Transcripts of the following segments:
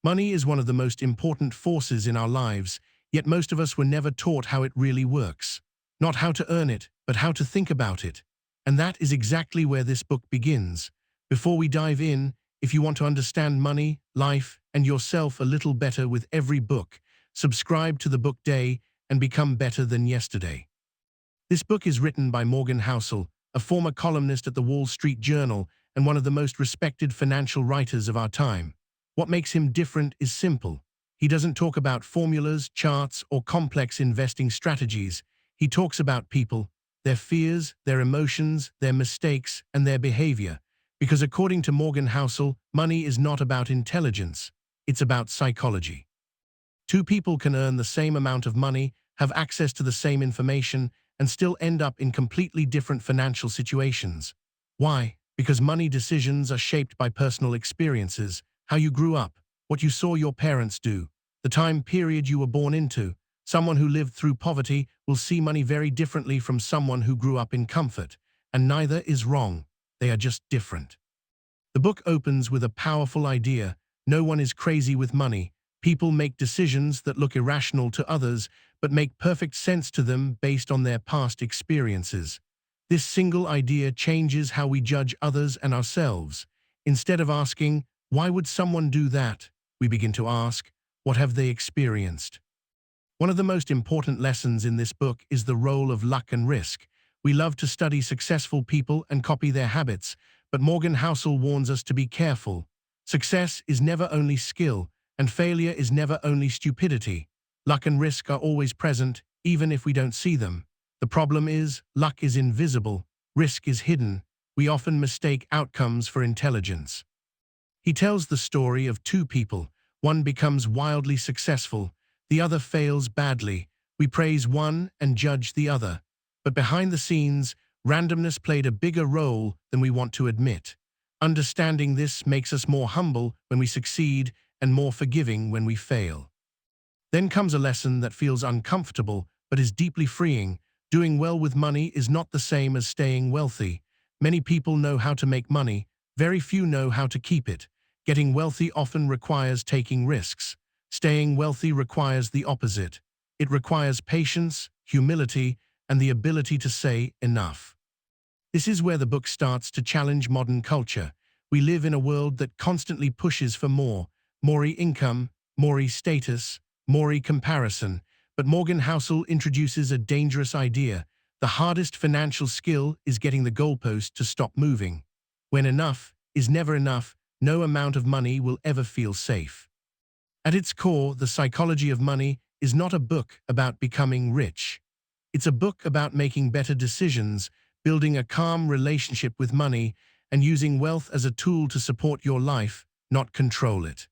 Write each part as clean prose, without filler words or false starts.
Money is one of the most important forces in our lives, yet most of us were never taught how it really works. Not how to earn it, but how to think about it. And that is exactly where this book begins. Before we dive in, if you want to understand money, life, and yourself a little better with every book, subscribe to the Book Day and become better than yesterday. This book is written by Morgan Housel, a former columnist at the Wall Street Journal and one of the most respected financial writers of our time. What makes him different is simple. He doesn't talk about formulas, charts, or complex investing strategies. He talks about people, their fears, their emotions, their mistakes, and their behavior. Because according to Morgan Housel, money is not about intelligence, it's about psychology. Two people can earn the same amount of money, have access to the same information, and still end up in completely different financial situations. Why? Because money decisions are shaped by personal experiences, how you grew up, what you saw your parents do, the time period you were born into. Someone who lived through poverty will see money very differently from someone who grew up in comfort, and neither is wrong. They are just different. The book opens with a powerful idea. No one is crazy with money. People make decisions that look irrational to others, but make perfect sense to them based on their past experiences. This single idea changes how we judge others and ourselves. Instead of asking, "Why would someone do that?" we begin to ask, "What have they experienced?" One of the most important lessons in this book is the role of luck and risk. We love to study successful people and copy their habits, but Morgan Housel warns us to be careful. Success is never only skill, and failure is never only stupidity. Luck and risk are always present, even if we don't see them. The problem is, luck is invisible, risk is hidden. We often mistake outcomes for intelligence. He tells the story of two people. One becomes wildly successful, the other fails badly. We praise one and judge the other. But behind the scenes, randomness played a bigger role than we want to admit. Understanding this makes us more humble when we succeed and more forgiving when we fail. Then comes a lesson that feels uncomfortable but is deeply freeing. Doing well with money is not the same as staying wealthy. Many people know how to make money, very few know how to keep it. Getting wealthy often requires taking risks. Staying wealthy requires the opposite. It requires patience, humility, and the ability to say enough. This is where the book starts to challenge modern culture. We live in a world that constantly pushes for more income, more status, more comparison. But Morgan Housel introduces a dangerous idea. The hardest financial skill is getting the goalpost to stop moving. When enough is never enough, no amount of money will ever feel safe. At its core, The Psychology of Money is not a book about becoming rich. It's a book about making better decisions, building a calm relationship with money, and using wealth as a tool to support your life, not control it.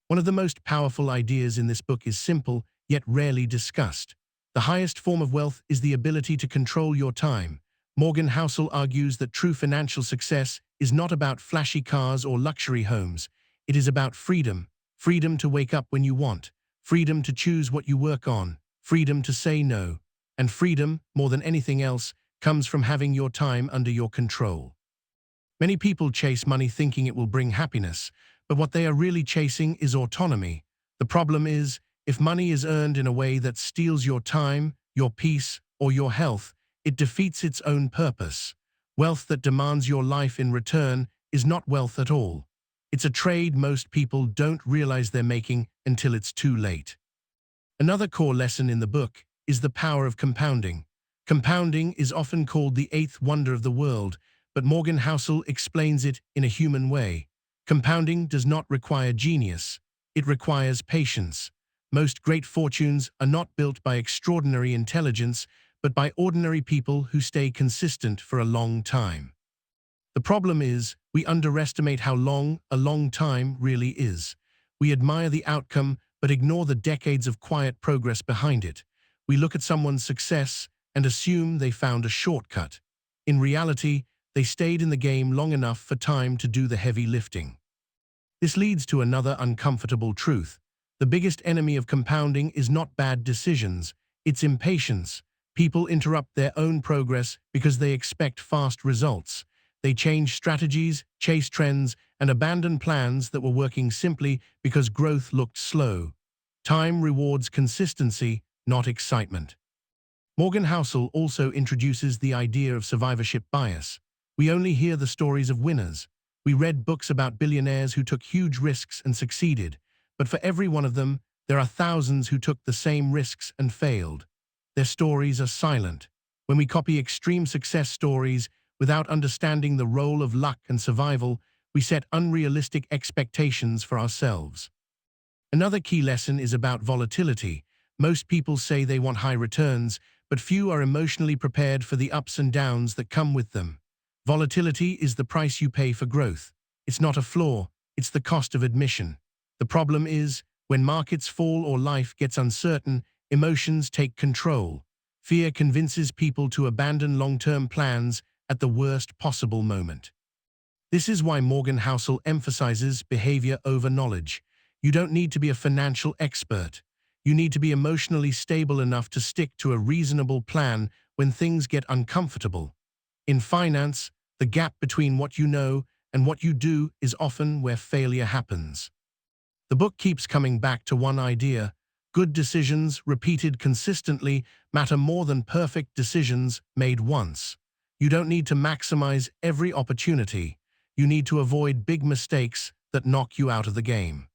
One of the most powerful ideas in this book is simple, yet rarely discussed. The highest form of wealth is the ability to control your time. Morgan Housel argues that true financial success is not about flashy cars or luxury homes. It is about freedom. Freedom to wake up when you want. Freedom to choose what you work on. Freedom to say no. And freedom, more than anything else, comes from having your time under your control. Many people chase money thinking it will bring happiness, but what they are really chasing is autonomy. The problem is, if money is earned in a way that steals your time, your peace, or your health, it defeats its own purpose. Wealth that demands your life in return is not wealth at all. It's a trade most people don't realize they're making until it's too late. Another core lesson in the book is the power of compounding. Compounding is often called the eighth wonder of the world, but Morgan Housel explains it in a human way. Compounding does not require genius. It requires patience. Most great fortunes are not built by extraordinary intelligence, but by ordinary people who stay consistent for a long time. The problem is, we underestimate how long a long time really is. We admire the outcome, but ignore the decades of quiet progress behind it. We look at someone's success and assume they found a shortcut. In reality, they stayed in the game long enough for time to do the heavy lifting. This leads to another uncomfortable truth. The biggest enemy of compounding is not bad decisions, it's impatience. People interrupt their own progress because they expect fast results. They change strategies, chase trends, and abandon plans that were working simply because growth looked slow. Time rewards consistency, not excitement. Morgan Housel also introduces the idea of survivorship bias. We only hear the stories of winners. We read books about billionaires who took huge risks and succeeded, but for every one of them, there are thousands who took the same risks and failed. Their stories are silent. When we copy extreme success stories without understanding the role of luck and survival, we set unrealistic expectations for ourselves. Another key lesson is about volatility. Most people say they want high returns, but few are emotionally prepared for the ups and downs that come with them. Volatility is the price you pay for growth. It's not a flaw, it's the cost of admission. The problem is, when markets fall or life gets uncertain, emotions take control. Fear convinces people to abandon long-term plans at the worst possible moment. This is why Morgan Housel emphasizes behavior over knowledge. You don't need to be a financial expert. You need to be emotionally stable enough to stick to a reasonable plan when things get uncomfortable. In finance, the gap between what you know and what you do is often where failure happens. The book keeps coming back to one idea: good decisions, repeated consistently, matter more than perfect decisions made once. You don't need to maximize every opportunity. You need to avoid big mistakes that knock you out of the game.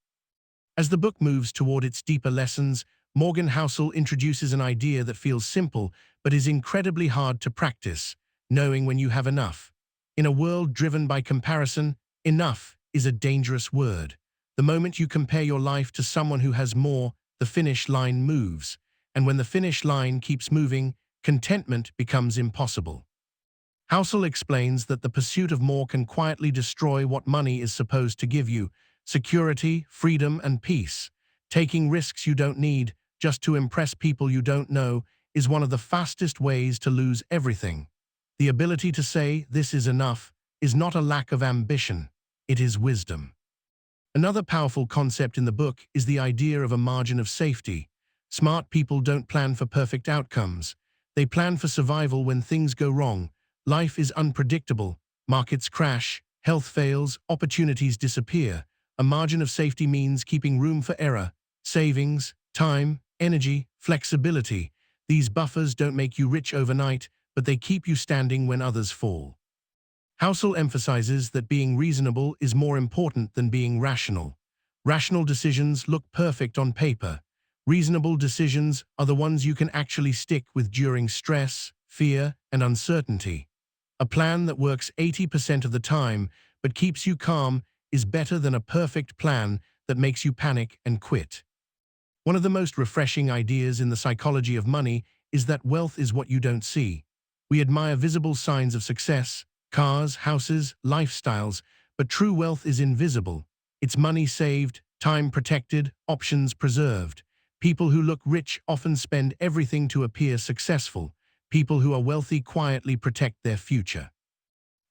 As the book moves toward its deeper lessons, Morgan Housel introduces an idea that feels simple but is incredibly hard to practice: knowing when you have enough. In a world driven by comparison, enough is a dangerous word. The moment you compare your life to someone who has more, the finish line moves. And when the finish line keeps moving, contentment becomes impossible. Housel explains that the pursuit of more can quietly destroy what money is supposed to give you: security, freedom, and peace. Taking risks you don't need, just to impress people you don't know, is one of the fastest ways to lose everything. The ability to say, "this is enough," is not a lack of ambition, it is wisdom. Another powerful concept in the book is the idea of a margin of safety. Smart people don't plan for perfect outcomes. They plan for survival when things go wrong. Life is unpredictable. Markets crash, health fails, opportunities disappear. A margin of safety means keeping room for error, savings, time, energy, flexibility. These buffers don't make you rich overnight, but they keep you standing when others fall. Housel emphasizes that being reasonable is more important than being rational. Rational decisions look perfect on paper. Reasonable decisions are the ones you can actually stick with during stress, fear, and uncertainty. A plan that works 80% of the time but keeps you calm is better than a perfect plan that makes you panic and quit. One of the most refreshing ideas in the psychology of money is that wealth is what you don't see. We admire visible signs of success: cars, houses, lifestyles, but true wealth is invisible. It's money saved, time protected, options preserved. People who look rich often spend everything to appear successful. People who are wealthy quietly protect their future.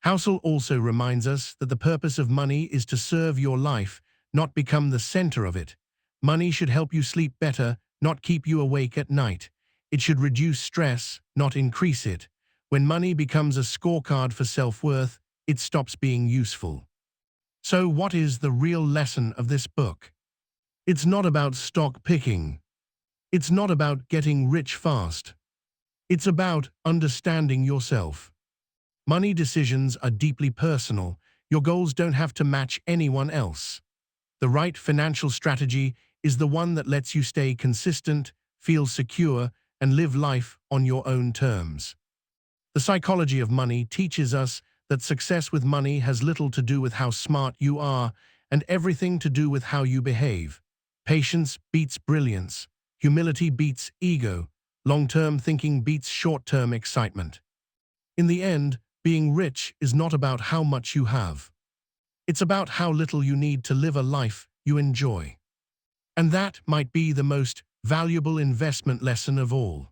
Housel also reminds us that the purpose of money is to serve your life, not become the center of it. Money should help you sleep better, not keep you awake at night. It should reduce stress, not increase it. When money becomes a scorecard for self-worth, it stops being useful. So what is the real lesson of this book? It's not about stock picking. It's not about getting rich fast. It's about understanding yourself. Money decisions are deeply personal. Your goals don't have to match anyone else. The right financial strategy is the one that lets you stay consistent, feel secure, and live life on your own terms. The psychology of money teaches us that success with money has little to do with how smart you are and everything to do with how you behave. Patience beats brilliance. Humility beats ego. Long-term thinking beats short-term excitement. In the end, being rich is not about how much you have. It's about how little you need to live a life you enjoy. And that might be the most valuable investment lesson of all.